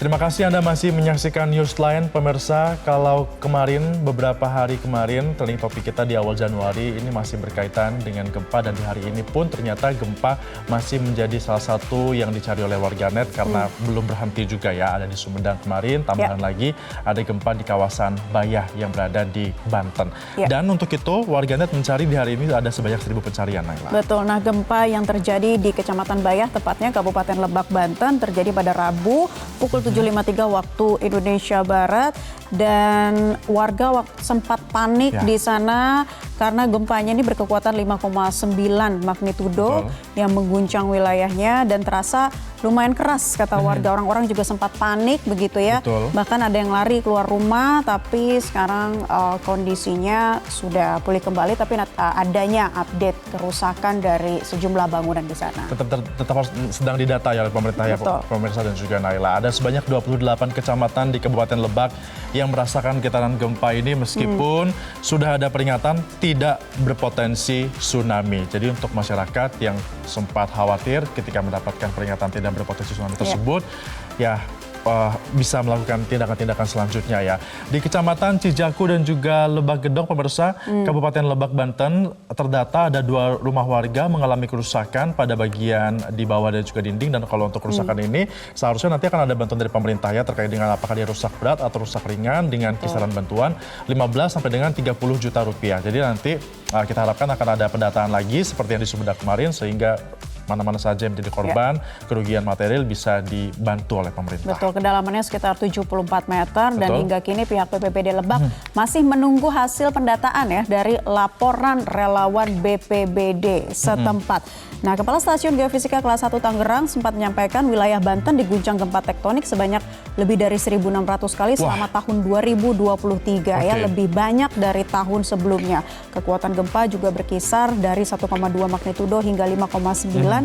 Terima kasih Anda masih menyaksikan Newsline, pemirsa. Kalau beberapa hari kemarin, trending topik kita di awal Januari ini masih berkaitan dengan gempa, dan di hari ini pun ternyata gempa masih menjadi salah satu yang dicari oleh warganet karena belum berhenti juga ya. Ada di Sumedang kemarin, tambahan lagi ada gempa di kawasan Bayah yang berada di Banten. Dan untuk itu warganet mencari di hari ini ada sebanyak 1.000 pencarian, Naila. Betul, nah gempa yang terjadi di Kecamatan Bayah, tepatnya Kabupaten Lebak, Banten, terjadi pada Rabu pukul 7.53 waktu Indonesia Barat, dan warga sempat panik di sana karena gempanya ini berkekuatan 5,9 magnitudo yang mengguncang wilayahnya dan terasa lumayan keras, kata warga. Orang-orang juga sempat panik begitu ya. Bahkan ada yang lari keluar rumah, tapi sekarang kondisinya sudah pulih kembali, tapi adanya update kerusakan dari sejumlah bangunan di sana. Tetap harus sedang didata ya oleh pemerintah ya, pemirsa dan juga Naila. Ada sebanyak 28 kecamatan di Kabupaten Lebak yang merasakan getaran gempa ini, meskipun sudah ada peringatan tidak berpotensi tsunami. Jadi untuk masyarakat yang sempat khawatir ketika mendapatkan peringatan tidak berpotensi tsunami tersebut, ya bisa melakukan tindakan-tindakan selanjutnya ya. Di Kecamatan Cijaku dan juga Lebak Gedong, pemirsa, Kabupaten Lebak, Banten, terdata ada 2 rumah warga mengalami kerusakan pada bagian di bawah dan juga dinding. Dan kalau untuk kerusakan ini seharusnya nanti akan ada bantuan dari pemerintah ya, terkait dengan apakah dia rusak berat atau rusak ringan, dengan kisaran bantuan 15 sampai dengan 30 juta rupiah. Jadi nanti kita harapkan akan ada pendataan lagi seperti yang di Sumedang kemarin, sehingga mana-mana saja yang menjadi korban kerugian material bisa dibantu oleh pemerintah. Betul, kedalamannya sekitar 74 meter dan hingga kini pihak BPBD Lebak masih menunggu hasil pendataan ya dari laporan relawan BPBD setempat. Nah, Kepala Stasiun Geofisika Kelas 1 Tangerang sempat menyampaikan wilayah Banten diguncang gempa tektonik sebanyak lebih dari 1.600 kali selama tahun 2023 ya, lebih banyak dari tahun sebelumnya. Kekuatan gempa juga berkisar dari 1,2 magnitudo hingga 5,9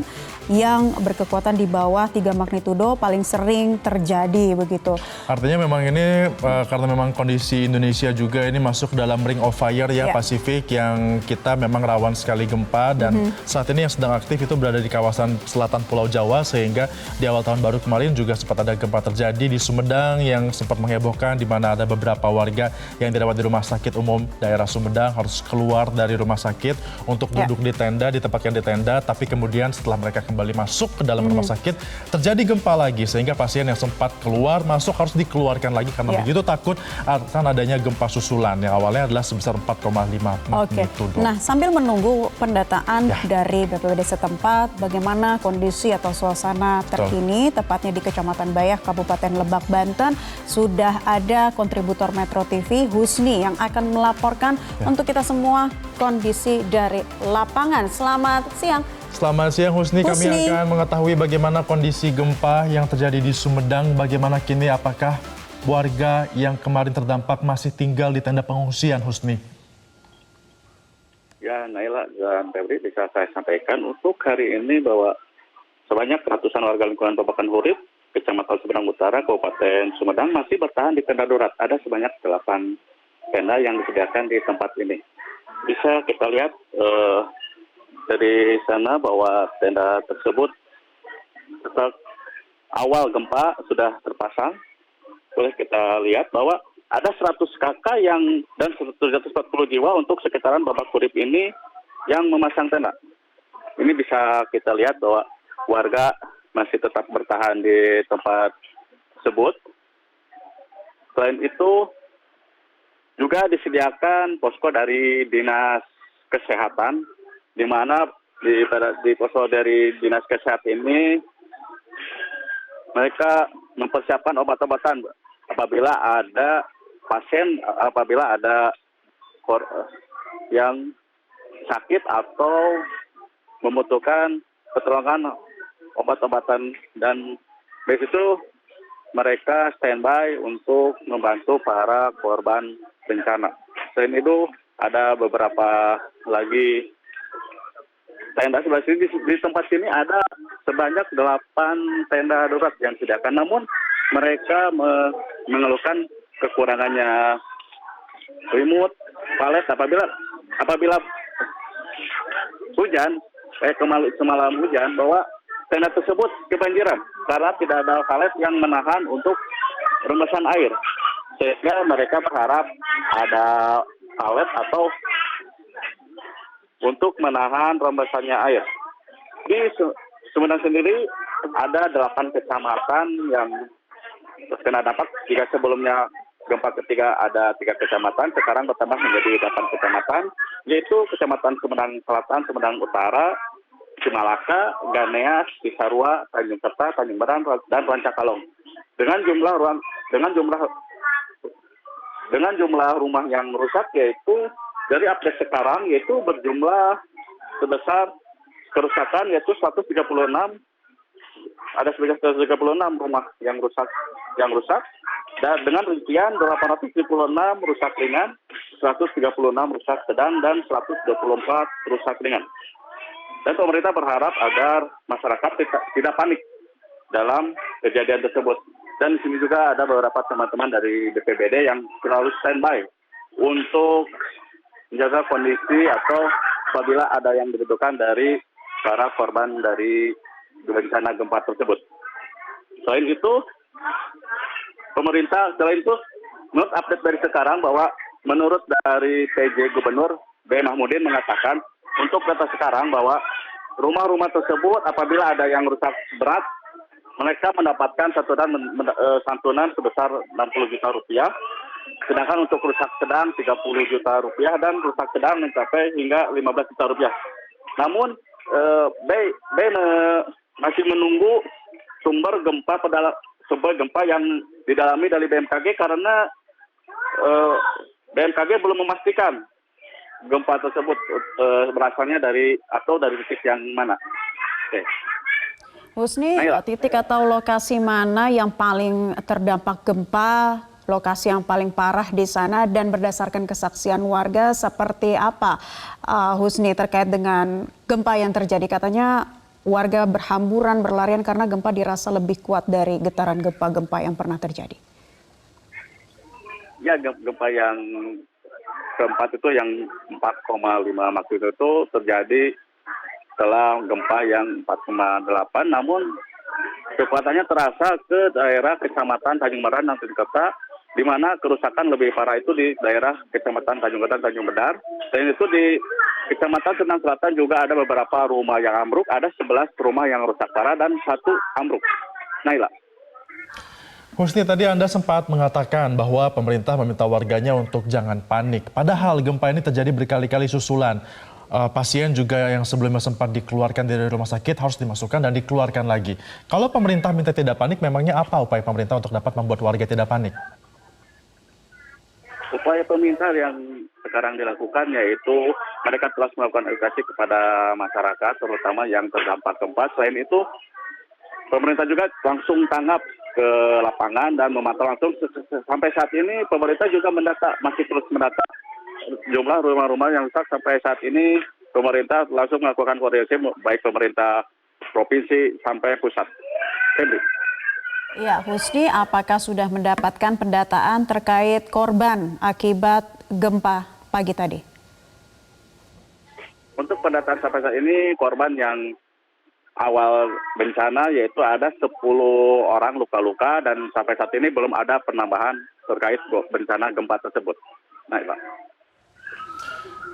yang berkekuatan di bawah 3 magnitudo paling sering terjadi begitu. Artinya memang ini karena memang kondisi Indonesia juga ini masuk dalam ring of fire ya, Pasifik, yang kita memang rawan sekali gempa, dan saat ini yang sedang aktif itu berada di kawasan selatan Pulau Jawa, sehingga di awal tahun baru kemarin juga sempat ada gempa terjadi di Sumedang yang sempat menghebohkan, di mana ada beberapa warga yang dirawat di Rumah Sakit Umum daerah Sumedang harus keluar dari rumah sakit untuk duduk di tenda, ditempatkan di tenda, tapi kemudian setelah mereka kembali masuk ke dalam rumah sakit terjadi gempa lagi, sehingga pasien yang sempat keluar masuk harus dikeluarkan lagi karena begitu takut akan adanya gempa susulan yang awalnya adalah sebesar 4,5 magnitudo. Nah, sambil menunggu pendataan dari BPBD setempat, bagaimana kondisi atau suasana terkini tepatnya di Kecamatan Bayah, Kabupaten Lebak, Banten, sudah ada kontributor Metro TV Husni yang akan melaporkan untuk kita semua kondisi dari lapangan. Selamat siang. Selamat siang Husni, kami akan mengetahui bagaimana kondisi gempa yang terjadi di Sumedang, bagaimana kini, apakah warga yang kemarin terdampak masih tinggal di tenda pengungsian, Husni? Ya, Naila dan Febri, bisa saya sampaikan untuk hari ini bahwa sebanyak ratusan warga lingkungan Babakan Hurib, Kecamatan Sumedang Utara, Kabupaten Sumedang masih bertahan di tenda darurat. Ada sebanyak 8 tenda yang disediakan di tempat ini. Bisa kita lihat dari sana bahwa tenda tersebut setelah awal gempa sudah terpasang. Boleh kita lihat bahwa ada 100 kakak dan 740 jiwa untuk sekitaran Babak Hurib ini yang memasang tenda. Ini bisa kita lihat bahwa warga masih tetap bertahan di tempat tersebut. Selain itu juga disediakan posko dari Dinas Kesehatan, di mana di posko dari Dinas Kesehatan ini mereka mempersiapkan obat-obatan apabila ada pasien, apabila ada yang sakit atau membutuhkan pertolongan obat-obatan, dan dari situ mereka standby untuk membantu para korban bencana. Selain itu ada beberapa lagi tenda sebelah sini. Di tempat sini ada sebanyak 8 tenda darurat yang disediakan. Namun mereka mengeluhkan kekurangannya remote, palet apabila hujan, semalam hujan, bahwa tenda tersebut kebanjiran. karena tidak ada valet yang menahan untuk rembesan air. Sehingga mereka berharap ada valet atau untuk menahan rembesannya air. Di Sumedang sendiri ada 8 kecamatan yang terkena dampak. Jika sebelumnya gempa ketiga ada 3 kecamatan, sekarang bertambah menjadi 8 kecamatan, yaitu Kecamatan Sumedang Selatan, Sumedang Utara, Cimalaka, Ganeas, Cisarua, Tanjung Kerta, Tanjung Baran, dan Rancakalong. Dengan jumlah rumah yang rusak yaitu dari update sekarang yaitu berjumlah sebesar kerusakan yaitu 136, ada sebanyak 136 rumah yang rusak dan dengan rincian 876 rusak ringan, 136 rusak sedang dan 124 rusak ringan. Dan pemerintah berharap agar masyarakat tidak panik dalam kejadian tersebut. Dan di sini juga ada beberapa teman-teman dari BPBD yang selalu standby untuk menjaga kondisi atau apabila ada yang dibutuhkan dari para korban dari bencana gempa tersebut. Selain itu, menurut update dari sekarang bahwa menurut dari PJ Gubernur B. Mahmudin mengatakan untuk data sekarang bahwa rumah-rumah tersebut apabila ada yang rusak berat, mereka mendapatkan santunan sebesar 60 juta rupiah, sedangkan untuk rusak sedang 30 juta rupiah dan rusak sedang mencapai hingga 15 juta rupiah. Namun B masih menunggu sumber gempa yang didalami dari BMKG karena BMKG belum memastikan gempa tersebut berasalnya dari titik yang mana. Oke. Husni, titik atau lokasi mana yang paling terdampak gempa, lokasi yang paling parah di sana dan berdasarkan kesaksian warga seperti apa, Husni, terkait dengan gempa yang terjadi? Katanya warga berhamburan, berlarian karena gempa dirasa lebih kuat dari getaran gempa-gempa yang pernah terjadi. Ya, gempa yang keempat itu yang 4,5 magnitudo itu terjadi setelah gempa yang 4,8, namun kekuatannya terasa ke daerah Kecamatan Tanjung Baran dan Tanjung Kerta, di mana kerusakan lebih parah itu di daerah Kecamatan Tanjung Kerta dan Tanjung Bedar. Dan itu di Kecamatan Sumedang Selatan juga ada beberapa rumah yang ambruk, ada 11 rumah yang rusak parah dan 1 ambruk. Naila. Husni, tadi Anda sempat mengatakan bahwa pemerintah meminta warganya untuk jangan panik. Padahal gempa ini terjadi berkali-kali susulan. Pasien juga yang sebelumnya sempat dikeluarkan dari rumah sakit harus dimasukkan dan dikeluarkan lagi. Kalau pemerintah minta tidak panik, memangnya apa upaya pemerintah untuk dapat membuat warga tidak panik? Upaya pemerintah yang sekarang dilakukan yaitu mereka telah melakukan edukasi kepada masyarakat, terutama yang terdampak gempa. Selain itu, pemerintah juga langsung tanggap ke lapangan dan memantau langsung. Sampai saat ini pemerintah juga masih terus mendata jumlah rumah-rumah yang rusak. Sampai saat ini pemerintah langsung melakukan koordinasi baik pemerintah provinsi sampai pusat. Henry. Ya, Husni, apakah sudah mendapatkan pendataan terkait korban akibat gempa pagi tadi? Untuk pendataan sampai saat ini korban yang awal bencana yaitu ada 10 orang luka-luka dan sampai saat ini belum ada penambahan terkait bencana gempa tersebut. Nah, Pak.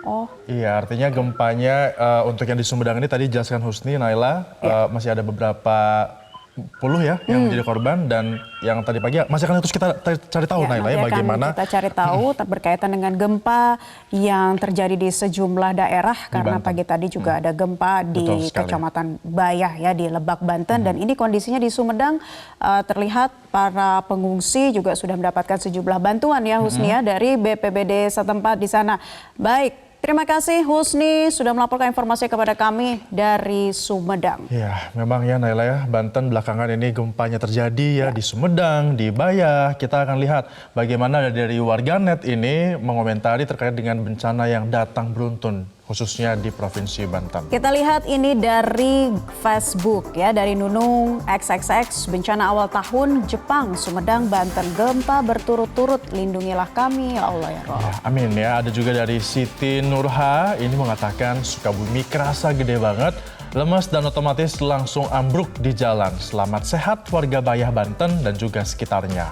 Oh. Iya, artinya gempanya untuk yang di Sumedang ini tadi jelaskan Husni, Naila, masih ada beberapa puluh ya yang menjadi korban dan yang tadi pagi masih akan terus kita cari tahu Naila ya bagaimana. Kita cari tahu berkaitan dengan gempa yang terjadi di sejumlah daerah karena pagi tadi juga ada gempa di Kecamatan Bayah ya di Lebak, Banten dan ini kondisinya di Sumedang terlihat para pengungsi juga sudah mendapatkan sejumlah bantuan ya Husni ya dari BPBD setempat di sana. Baik. Terima kasih Husni sudah melaporkan informasi kepada kami dari Sumedang. Ya, memang ya Naila ya, Banten belakangan ini gempanya terjadi ya di Sumedang, di Bayah. Kita akan lihat bagaimana dari warganet ini mengomentari terkait dengan bencana yang datang beruntun khususnya di Provinsi Banten. Kita lihat ini dari Facebook ya, dari Nunung XXX, bencana awal tahun Jepang, Sumedang, Banten, gempa berturut-turut, lindungilah kami ya Allah ya Roh. Ya, amin ya, ada juga dari Siti Nurha, ini mengatakan Sukabumi kerasa gede banget, lemes dan otomatis langsung ambruk di jalan. Selamat sehat warga Bayah Banten dan juga sekitarnya.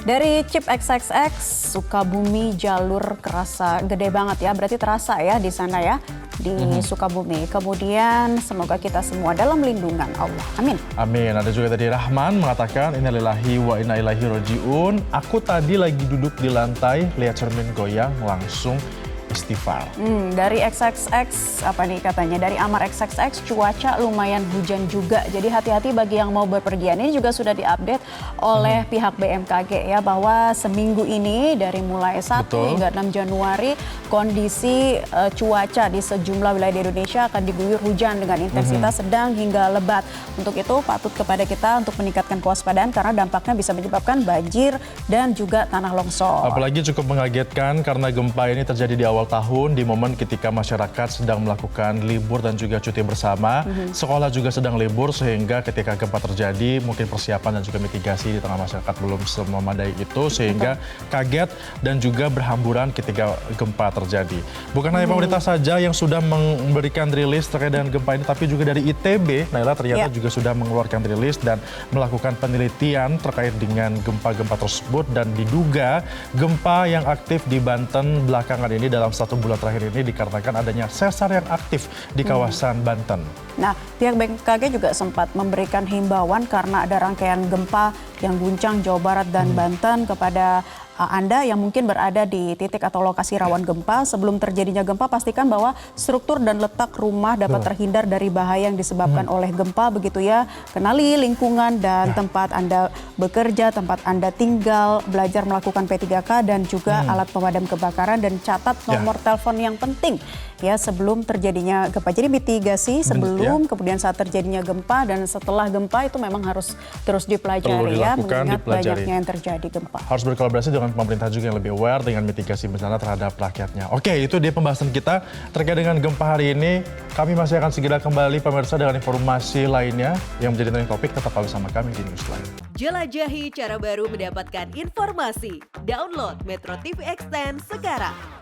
Dari Chip XXX, Sukabumi jalur kerasa gede banget ya, berarti terasa ya di sana ya, di Sukabumi. Kemudian semoga kita semua dalam lindungan Allah. Amin. Amin. Ada juga tadi Rahman mengatakan, innalillahi wa inna ilaihi roji'un. Aku tadi lagi duduk di lantai, lihat cermin goyang, langsung istighfar. Dari XXX, apa nih katanya, dari Amar XXX, cuaca lumayan hujan juga. Jadi hati-hati bagi yang mau berpergian. Ini juga sudah diupdate oleh pihak BMKG ya, bahwa seminggu ini dari mulai 1 hingga 6 Januari, kondisi cuaca di sejumlah wilayah di Indonesia akan diguyur hujan dengan intensitas sedang hingga lebat. Untuk itu patut kepada kita untuk meningkatkan kewaspadaan karena dampaknya bisa menyebabkan banjir dan juga tanah longsor. Apalagi cukup mengagetkan karena gempa ini terjadi di awal tahun, di momen ketika masyarakat sedang melakukan libur dan juga cuti bersama. Sekolah juga sedang libur, sehingga ketika gempa terjadi mungkin persiapan dan juga mitigasi di tengah masyarakat belum memadai itu, sehingga kaget dan juga berhamburan ketika gempa terjadi. Bukan hanya pemerintah saja yang sudah memberikan rilis terkait dengan gempa ini, tapi juga dari ITB, Naila, ternyata juga sudah mengeluarkan rilis dan melakukan penelitian terkait dengan gempa-gempa tersebut, dan diduga gempa yang aktif di Banten belakangan ini dalam 1 bulan terakhir ini dikarenakan adanya sesar yang aktif di kawasan Banten. Nah, pihak BMKG juga sempat memberikan himbauan karena ada rangkaian gempa yang guncang Jawa Barat dan Banten kepada Anda yang mungkin berada di titik atau lokasi rawan gempa. Sebelum terjadinya gempa, pastikan bahwa struktur dan letak rumah dapat terhindar dari bahaya yang disebabkan oleh gempa, begitu ya. Kenali lingkungan dan tempat Anda bekerja, tempat Anda tinggal, belajar melakukan P3K dan juga alat pemadam kebakaran, dan catat nomor telepon yang penting ya sebelum terjadinya gempa. Jadi mitigasi sebelum, kemudian saat terjadinya gempa, dan setelah gempa itu memang harus terus dipelajari ya, mengingat banyaknya yang terjadi gempa. Harus berkolaborasi dengan pemerintah juga yang lebih aware dengan mitigasi bencana terhadap rakyatnya. Oke, itu dia pembahasan kita terkait dengan gempa hari ini. Kami masih akan segera kembali pemirsa dengan informasi lainnya yang menjadi trending topik. Tetap bersama kami di Newsline. Jelajahi cara baru mendapatkan informasi. Download Metro TV Extend sekarang.